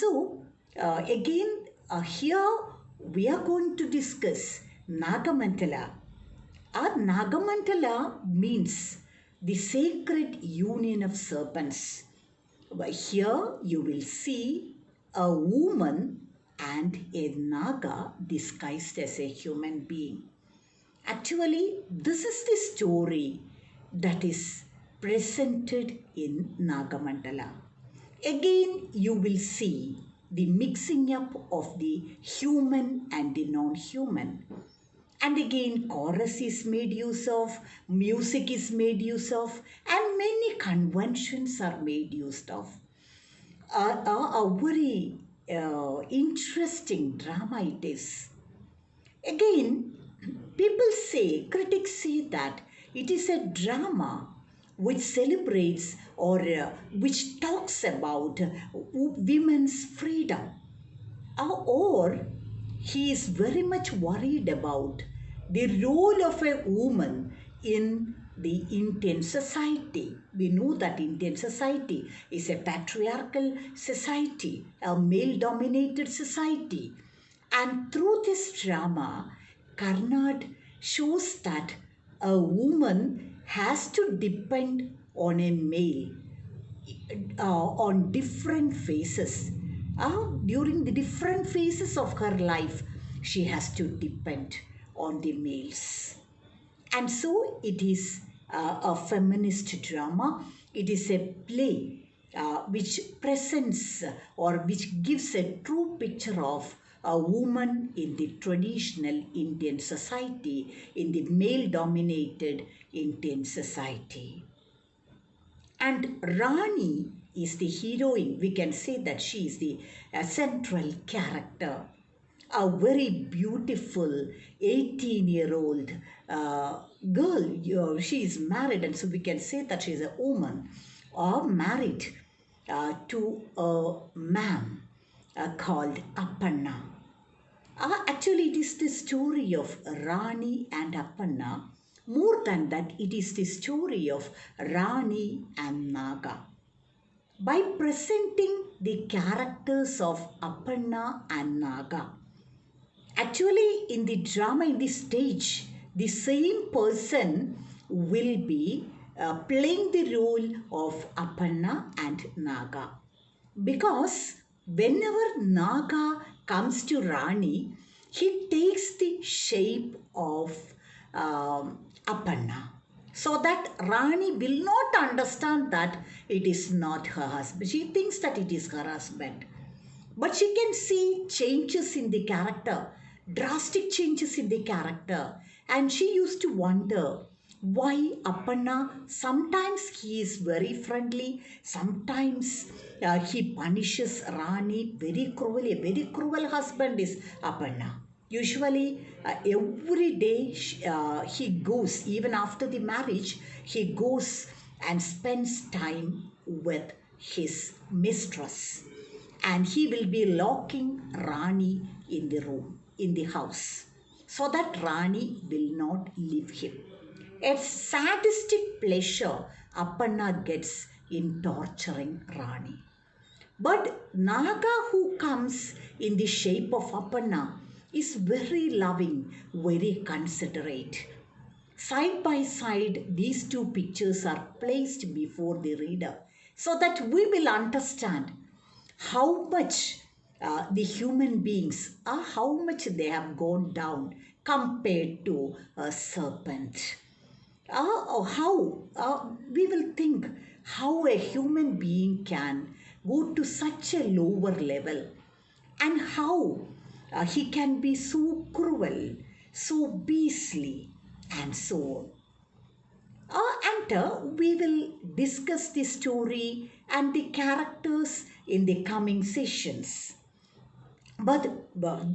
so, again, here we are going to discuss Nagamantala. Nagamantala means the sacred union of serpents. Here you will see a woman and a Naga disguised as a human being. Actually, this is the story that is presented in Nagamandala. Again, you will see the mixing up of the human and the non-human. And again, chorus is made use of, music is made use of, and many conventions are made use of. A very interesting drama it is. Again, people say, critics say that it is a drama which celebrates or which talks about women's freedom. Or he is very much worried about the role of a woman in the Indian society. We know that Indian society is a patriarchal society, a male-dominated society. And through this drama, Karnad shows that a woman has to depend on a male on different phases. During the different phases of her life, she has to depend on the males. And so it is a feminist drama. It is a play which presents or which gives a true picture of a woman in the traditional Indian society, in the male-dominated Indian society. And Rani is the heroine. We can say that she is the central character. A very beautiful 18-year-old girl. She is married, and so we can say that she is a woman or married to a man called Appanna. Actually, it is the story of Rani and Appanna. More than that, it is the story of Rani and Naga. By presenting the characters of Appanna and Naga, actually in the drama, in the stage, the same person will be playing the role of Appanna and Naga. Because whenever Naga comes to Rani, he takes the shape of Appanna. So that Rani will not understand that it is not her husband. She thinks that it is her husband. But she can see changes in the character, drastic changes in the character. And she used to wonder why Appanna, sometimes he is very friendly, sometimes he punishes Rani very cruelly. A very cruel husband is Appanna. Usually every day he goes, even after the marriage, he goes and spends time with his mistress. And he will be locking Rani in the room, in the house, so that Rani will not leave him. A sadistic pleasure Appanna gets in torturing Rani. But Naga, who comes in the shape of Appanna, is very loving, very considerate. Side by side, these two pictures are placed before the reader so that we will understand how much the human beings are, how much they have gone down compared to a serpent. We will think how a human being can go to such a lower level and how he can be so cruel, so beastly, and so on. We will discuss the story and the characters in the coming sessions. But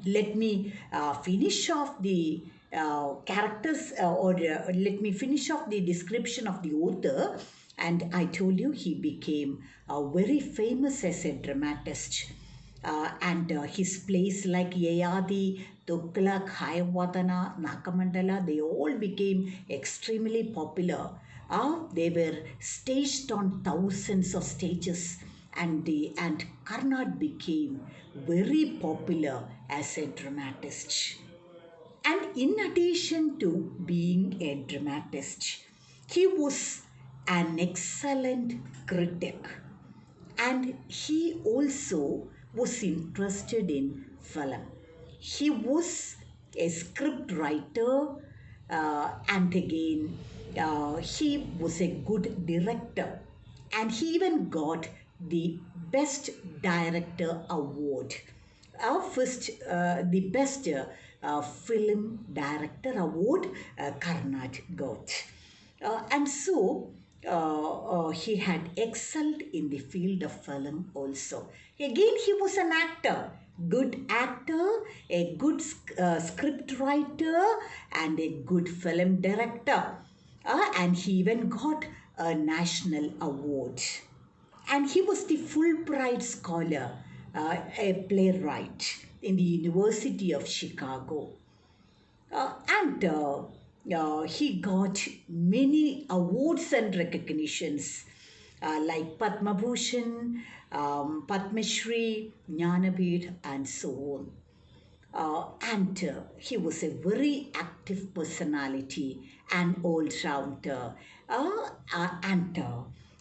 let me finish off the characters let me finish off the description of the author. And I told you he became very famous as a dramatist. And his plays like Yayadi, Tughlaq, Hayavadana, Nagamandala, they all became extremely popular. They were staged on thousands of stages and Karnad became very popular as a dramatist. And in addition to being a dramatist, he was an excellent critic, and he also was interested in film. He was a script writer, and again, he was a good director, and he even got the Best Director Award. First, the Best Film Director Award, Karnad got. And so he had excelled in the field of film also. Again, he was an actor, good actor, a good script writer, and a good film director. And he even got a national award. And he was the Fulbright Scholar, a playwright in the University of Chicago. And he got many awards and recognitions like Padma Bhushan, Padma Shri, Jnanapith, and so on. And he was a very active personality and all-rounder. And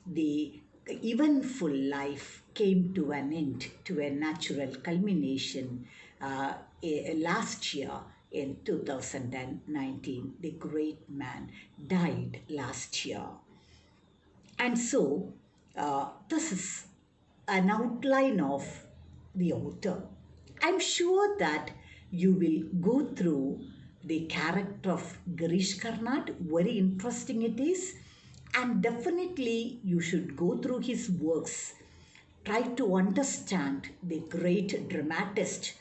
the eventful life came to an end, to a natural culmination last year in 2019. The great man died last year. And so, this is an outline of the author. I'm sure that you will go through the character of Girish Karnad. Very interesting it is. And definitely you should go through his works. Try to understand the great dramatist,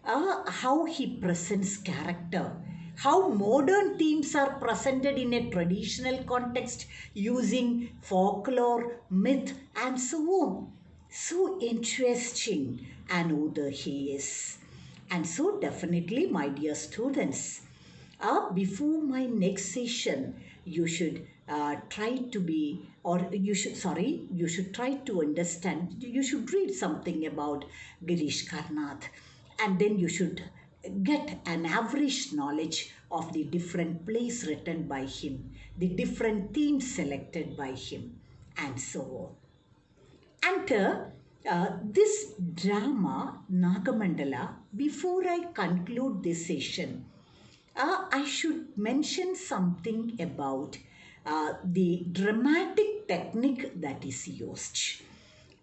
how he presents character, how modern themes are presented in a traditional context using folklore, myth, and so on. So interesting an author he is. And so definitely, my dear students, before my next session, you should try to be, or you should try to understand, you should read something about Girish Karnad, and then you should get an average knowledge of the different plays written by him, the different themes selected by him, and so on. And this drama, Nagamandala, before I conclude this session, I should mention something about the dramatic technique that is used.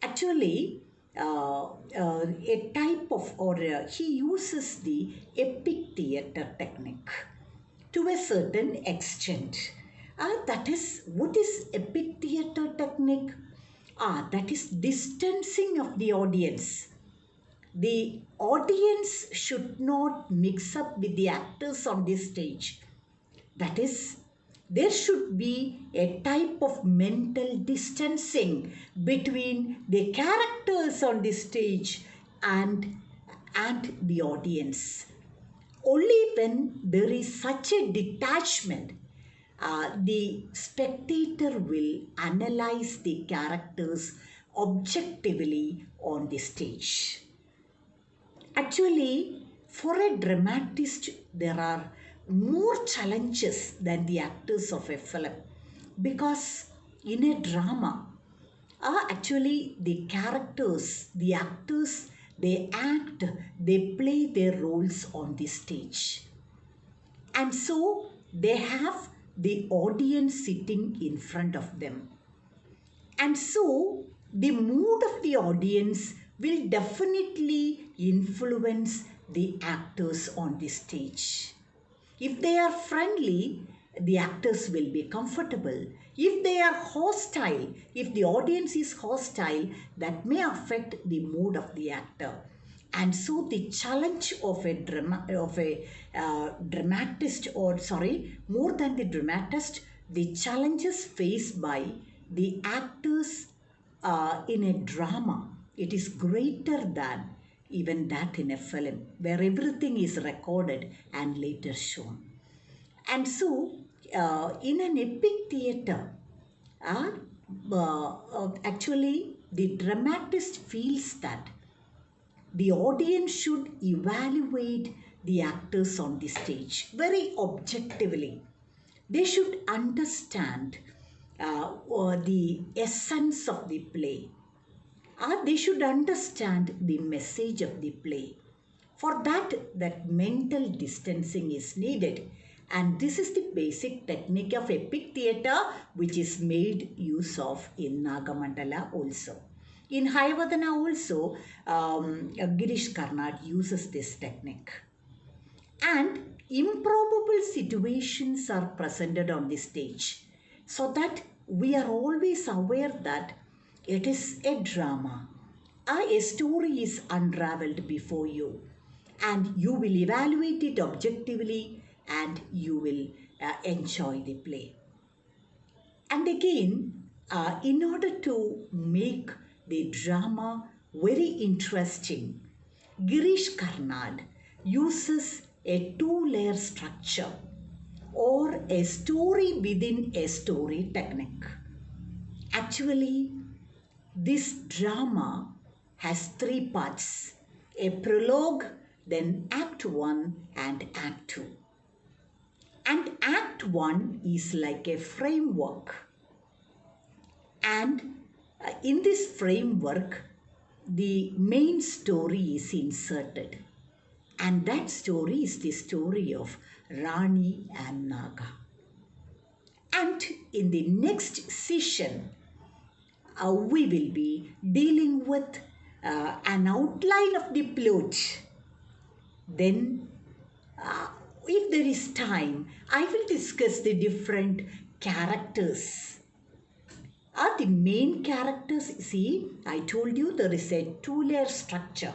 Actually, a type of, or he uses the epic theatre technique to a certain extent. That is, what is epic theatre technique? That is distancing of the audience. The audience should not mix up with the actors on the stage. That is, there should be a type of mental distancing between the characters on the stage and the audience. Only when there is such a detachment, the spectator will analyze the characters objectively on the stage. Actually, for a dramatist, there are more challenges than the actors of a film, because in a drama, actually the characters, the actors, they act, they play their roles on the stage. And so they have the audience sitting in front of them. And so the mood of the audience will definitely influence the actors on the stage. If they are friendly, the actors will be comfortable. If they are hostile, if the audience is hostile, that may affect the mood of the actor. And so the challenge of a dramatist, or sorry, more than the dramatist, the challenges faced by the actors in a drama, it is greater than even that in a film, where everything is recorded and later shown. And so, in an epic theatre, actually, the dramatist feels that the audience should evaluate the actors on the stage very objectively. They should understand the essence of the play. They should understand the message of the play. For that mental distancing is needed. And this is the basic technique of epic theatre which is made use of in Nagamandala also. In Hayavadana also, Girish Karnad uses this technique. And improbable situations are presented on the stage so that we are always aware that it is a drama. A story is unraveled before you and you will evaluate it objectively and you will enjoy the play. And again, in order to make the drama very interesting, Girish Karnad uses a two-layer structure or a story within a story technique. Actually, this drama has three parts: a prologue, then Act 1 and Act 2. And Act 1 is like a framework. And in this framework, the main story is inserted. And that story is the story of Rani and Naga. And in the next session, we will be dealing with an outline of the plot. Then, if there is time, I will discuss the different characters. The main characters, see, I told you there is a two-layer structure.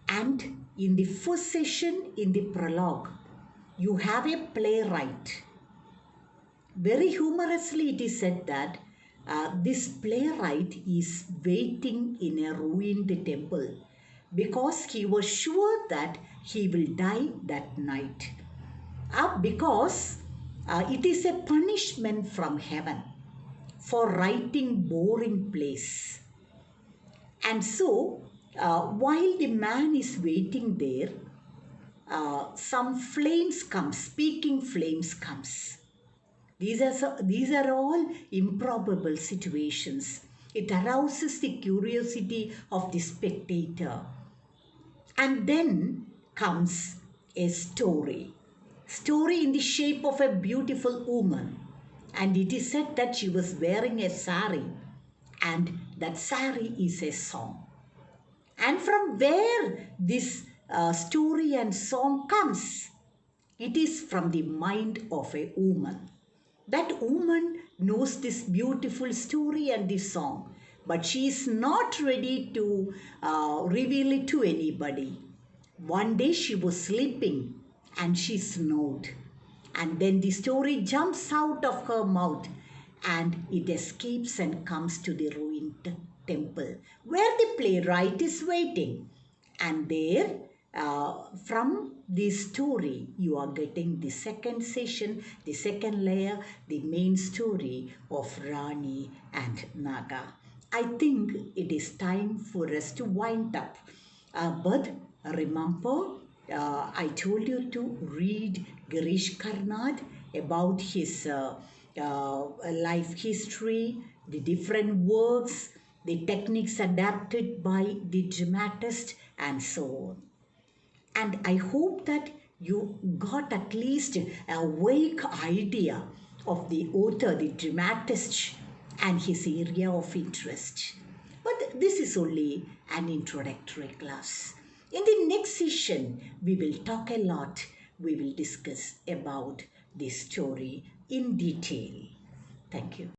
And in the first session, in the prologue, you have a playwright. Very humorously, it is said that this playwright is waiting in a ruined temple because he was sure that he will die that night. Because it is a punishment from heaven for writing boring plays. And so, while the man is waiting there, some flames come, speaking flames comes. These are all improbable situations. It arouses the curiosity of the spectator. And then comes a story. Story in the shape of a beautiful woman. And it is said that she was wearing a sari. And that sari is a song. And from where this story and song comes? It is from the mind of a woman. That woman knows this beautiful story and this song, but she is not ready to reveal it to anybody. One day she was sleeping and she snored. And then the story jumps out of her mouth and it escapes and comes to the ruined temple where the playwright is waiting. And there, from this story, you are getting the second session, the second layer, the main story of Rani and Naga. I think it is time for us to wind up. But remember, I told you to read Girish Karnad about his life history, the different works, the techniques adapted by the dramatist, and so on. And I hope that you got at least a vague idea of the author, the dramatist, and his area of interest. But this is only an introductory class. In the next session, we will talk a lot. We will discuss about this story in detail. Thank you.